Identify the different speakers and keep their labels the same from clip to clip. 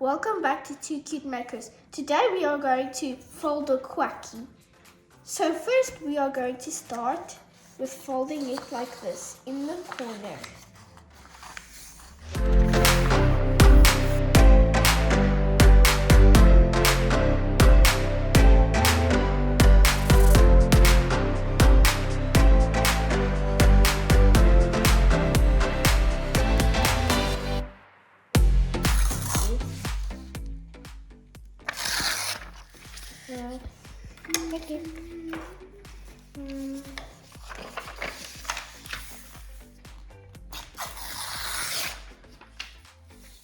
Speaker 1: welcome back to Two Cute Makers. Today we are going to fold a Quacky. So first we are going to start with folding it like this in the corner. Okay.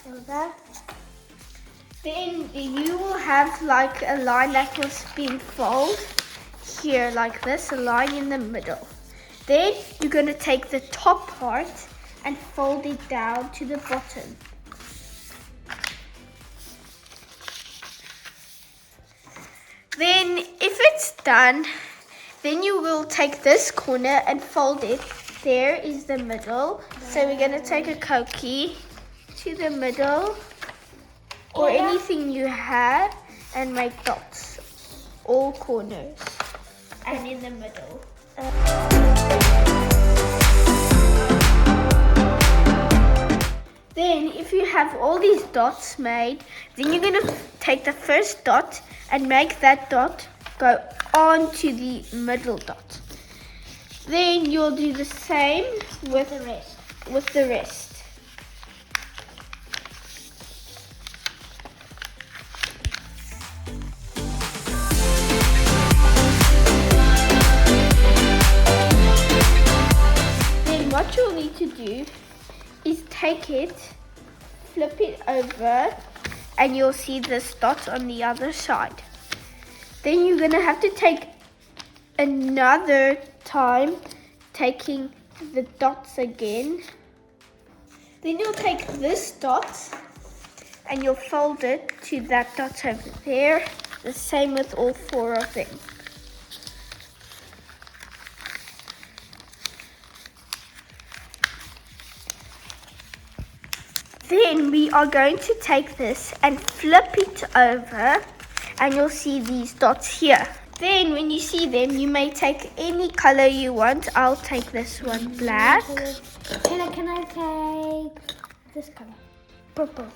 Speaker 1: So that. Then you will have like a line that will spin fold here like this, a line in the middle. Then you're going to take the top part and fold it down to the bottom. Then if it's done, then you will take this corner and fold it. There is the middle. So we're going to take a Quacky to the middle or anything you have and make dots. All corners and in the middle. Then if you have all these dots made, then you're going to take the first dot and make that dot go onto the middle dot. Then you'll do the same with the rest. Then what you'll need to do is take it, flip it over, and you'll see this dot on the other side. Then you're gonna have to take another time taking the dots again. Then you'll take this dot and you'll fold it to that dot over there. The same with all four of them. Then we are going to take this and flip it over and you'll see these dots here. Then when you see them, you may take any color you want. I'll take this one, black.
Speaker 2: Can I take this color?
Speaker 1: Purple.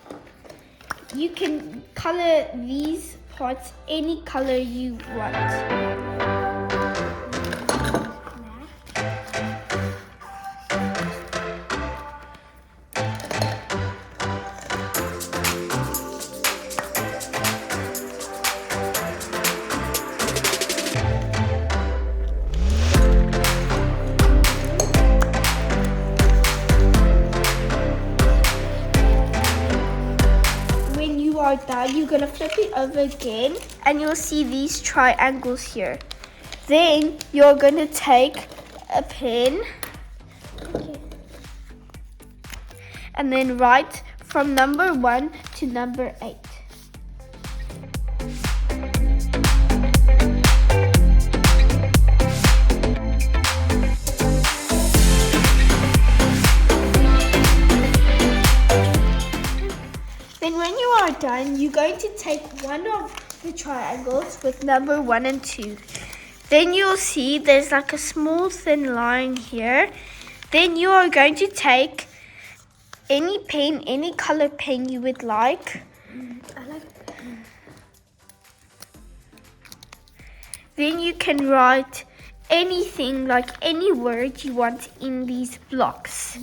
Speaker 1: You can color these parts any color you want. Are done, you're gonna flip it over again and you'll see these triangles here. Then you're gonna take a pen and then write from number 1 to number 8. Then when you are done, you're going to take one of the triangles with number 1 and 2. Then you'll see there's like a small thin line here. Then you are going to take any pen, any color pen you would like.
Speaker 2: I like pen.
Speaker 1: Then you can write anything, like any word you want in these blocks.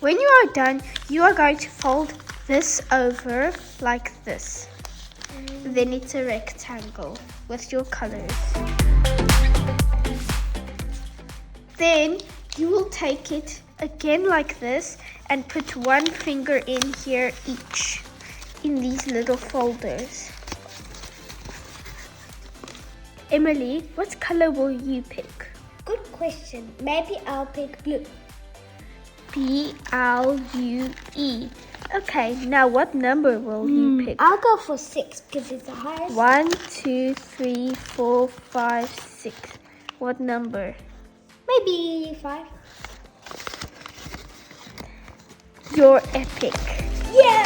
Speaker 1: When you are done, you are going to fold this over like this. Then it's a rectangle with your colors. Then you will take it again like this and put one finger in here each in these little folders. Emily, what color will you pick?
Speaker 2: Good question. Maybe I'll pick blue.
Speaker 1: Blue. Okay, now what number will you pick?
Speaker 2: I'll go for 6 because it's the highest.
Speaker 1: 1, 2, 3, 4, 5, 6. What number?
Speaker 2: Maybe 5.
Speaker 1: You're epic.
Speaker 2: Yeah!